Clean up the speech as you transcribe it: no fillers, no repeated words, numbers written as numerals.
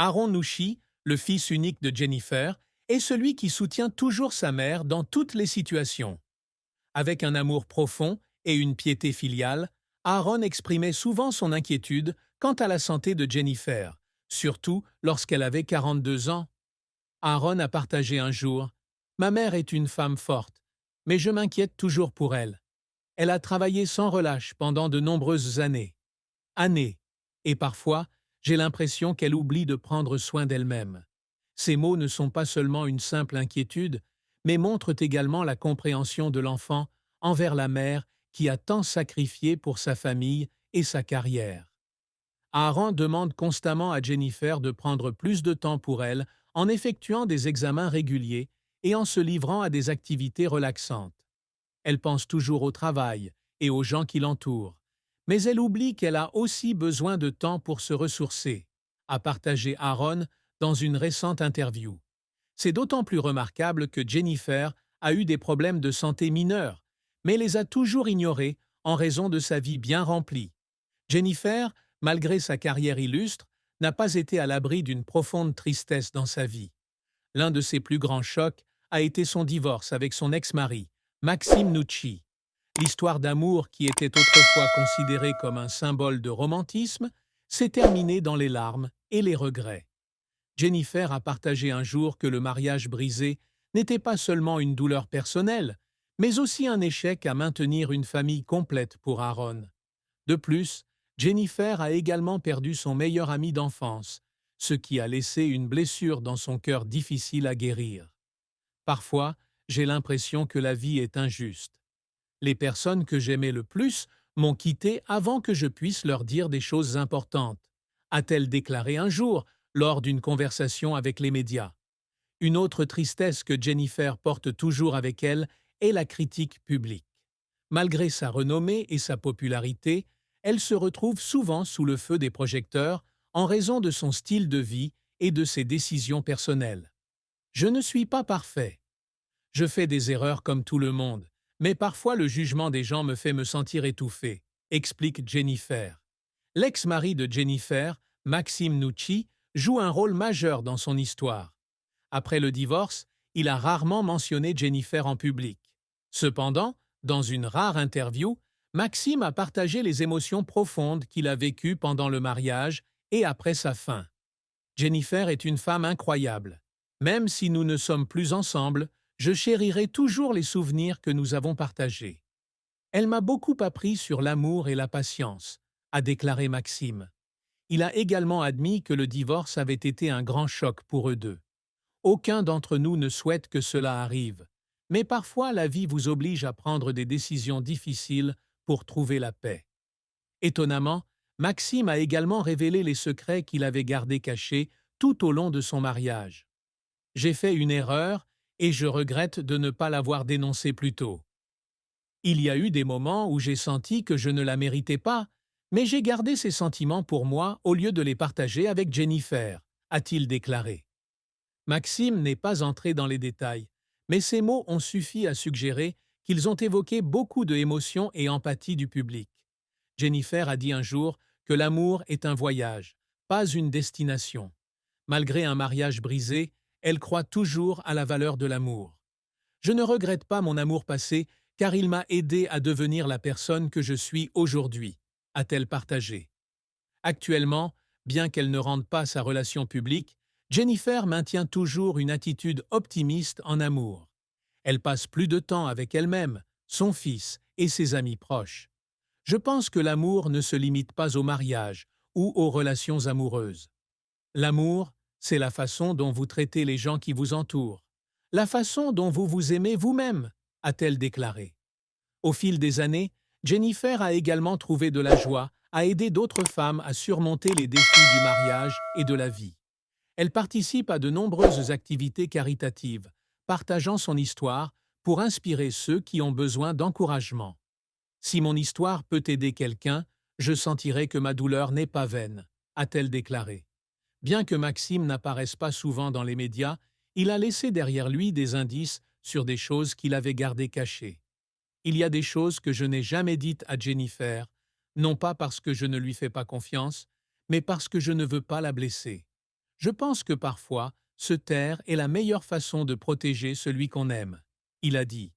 Aaron Nushi, le fils unique de Jennifer, est celui qui soutient toujours sa mère dans toutes les situations. Avec un amour profond et une piété filiale, Aaron exprimait souvent son inquiétude quant à la santé de Jennifer, surtout lorsqu'elle avait 42 ans. Aaron a partagé un jour: « Ma mère est une femme forte, mais je m'inquiète toujours pour elle. Elle a travaillé sans relâche pendant de nombreuses années. Années. Et parfois, j'ai l'impression qu'elle oublie de prendre soin d'elle-même. » Ces mots ne sont pas seulement une simple inquiétude, mais montrent également la compréhension de l'enfant envers la mère qui a tant sacrifié pour sa famille et sa carrière. Aaron demande constamment à Jennifer de prendre plus de temps pour elle en effectuant des examens réguliers et en se livrant à des activités relaxantes. Elle pense toujours au travail et aux gens qui l'entourent, mais elle oublie qu'elle a aussi besoin de temps pour se ressourcer, a partagé Aaron dans une récente interview. C'est d'autant plus remarquable que Jennifer a eu des problèmes de santé mineurs, mais les a toujours ignorés en raison de sa vie bien remplie. Jennifer, malgré sa carrière illustre, n'a pas été à l'abri d'une profonde tristesse dans sa vie. L'un de ses plus grands chocs a été son divorce avec son ex-mari, Maxime Nucci. L'histoire d'amour qui était autrefois considérée comme un symbole de romantisme s'est terminée dans les larmes et les regrets. Jennifer a partagé un jour que le mariage brisé n'était pas seulement une douleur personnelle, mais aussi un échec à maintenir une famille complète pour Aaron. De plus, Jennifer a également perdu son meilleur ami d'enfance, ce qui a laissé une blessure dans son cœur difficile à guérir. Parfois, j'ai l'impression que la vie est injuste. Les personnes que j'aimais le plus m'ont quitté avant que je puisse leur dire des choses importantes, a-t-elle déclaré un jour lors d'une conversation avec les médias. Une autre tristesse que Jennifer porte toujours avec elle est la critique publique. Malgré sa renommée et sa popularité, elle se retrouve souvent sous le feu des projecteurs en raison de son style de vie et de ses décisions personnelles. Je ne suis pas parfait. Je fais des erreurs comme tout le monde, mais parfois le jugement des gens me fait me sentir étouffé, explique Jennifer. L'ex-mari de Jennifer, Maxime Nucci, joue un rôle majeur dans son histoire. Après le divorce, il a rarement mentionné Jennifer en public. Cependant, dans une rare interview, Maxime a partagé les émotions profondes qu'il a vécues pendant le mariage et après sa fin. Jennifer est une femme incroyable. Même si nous ne sommes plus ensemble, je chérirai toujours les souvenirs que nous avons partagés. Elle m'a beaucoup appris sur l'amour et la patience, a déclaré Maxime. Il a également admis que le divorce avait été un grand choc pour eux deux. Aucun d'entre nous ne souhaite que cela arrive, mais parfois la vie vous oblige à prendre des décisions difficiles pour trouver la paix. Étonnamment, Maxime a également révélé les secrets qu'il avait gardés cachés tout au long de son mariage. J'ai fait une erreur et je regrette de ne pas l'avoir dénoncée plus tôt. Il y a eu des moments où j'ai senti que je ne la méritais pas, mais j'ai gardé ces sentiments pour moi au lieu de les partager avec Jennifer, a-t-il déclaré. Maxime n'est pas entré dans les détails, mais ces mots ont suffi à suggérer qu'ils ont évoqué beaucoup de émotions et empathie du public. Jennifer a dit un jour que l'amour est un voyage, pas une destination. Malgré un mariage brisé, elle croit toujours à la valeur de l'amour. Je ne regrette pas mon amour passé car il m'a aidé à devenir la personne que je suis aujourd'hui, a-t-elle partagé. Actuellement, bien qu'elle ne rende pas sa relation publique, Jennifer maintient toujours une attitude optimiste en amour. Elle passe plus de temps avec elle-même, son fils et ses amis proches. Je pense que l'amour ne se limite pas au mariage ou aux relations amoureuses. L'amour, c'est la façon dont vous traitez les gens qui vous entourent, la façon dont vous vous aimez vous-même, a-t-elle déclaré. Au fil des années, Jennifer a également trouvé de la joie à aider d'autres femmes à surmonter les défis du mariage et de la vie. Elle participe à de nombreuses activités caritatives, partageant son histoire pour inspirer ceux qui ont besoin d'encouragement. Si mon histoire peut aider quelqu'un, je sentirai que ma douleur n'est pas vaine, a-t-elle déclaré. Bien que Maxime n'apparaisse pas souvent dans les médias, il a laissé derrière lui des indices sur des choses qu'il avait gardées cachées. Il y a des choses que je n'ai jamais dites à Jennifer, non pas parce que je ne lui fais pas confiance, mais parce que je ne veux pas la blesser. Je pense que parfois, se taire est la meilleure façon de protéger celui qu'on aime. Il a dit.